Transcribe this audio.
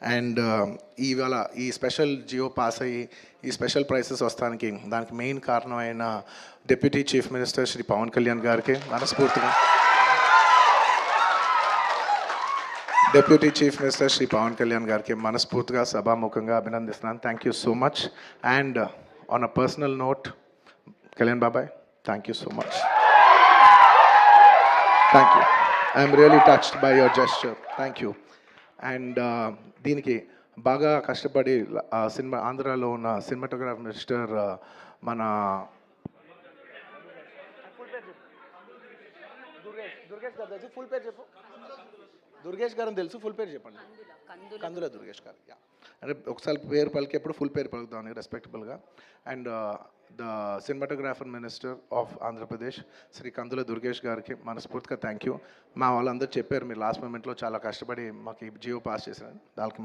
And ఇవాళ ఈ special Jio pass అయ్యి ఈ స్పెషల్ ప్రైసెస్ వస్తానికి దానికి మెయిన్ కారణమైన deputy chief minister Shri Pawan Kalyan గారికి మనస్ఫూర్తిగా deputy chief minister Shri Pawan Kalyan గారికి మనస్ఫూర్తిగా సభాముఖంగా అభినందిస్తున్నాను. Thank you so much. And on a personal note, Kalyan బాబాయ్, thank you so much. Thank you. I'm really touched by your gesture. Thank you. And దీనికి బాగా కష్టపడి సినిమా ఆంధ్రాలో ఉన్న సినిమాటోగ్రాఫర్ మిస్టర్ మన దుర్గేష్ గారు తెలుసు, ఫుల్ పేరు చెప్పండి. కందుల దుర్గేష్ గారు. యా, అంటే ఒకసారి పేరు పలికేప్పుడు ఫుల్ పేరు పలుకుతామని రెస్పెక్టబుల్గా. And the cinematographer minister of Andhra Pradesh Shri Kandula Durgesh గారికి మనస్ఫూర్తిగా థ్యాంక్ యూ. మా వాళ్ళందరూ చెప్పారు మీరు లాస్ట్ మూమెంట్లో చాలా కష్టపడి మాకు ఈ జియో పాస్ చేశారని. దానికి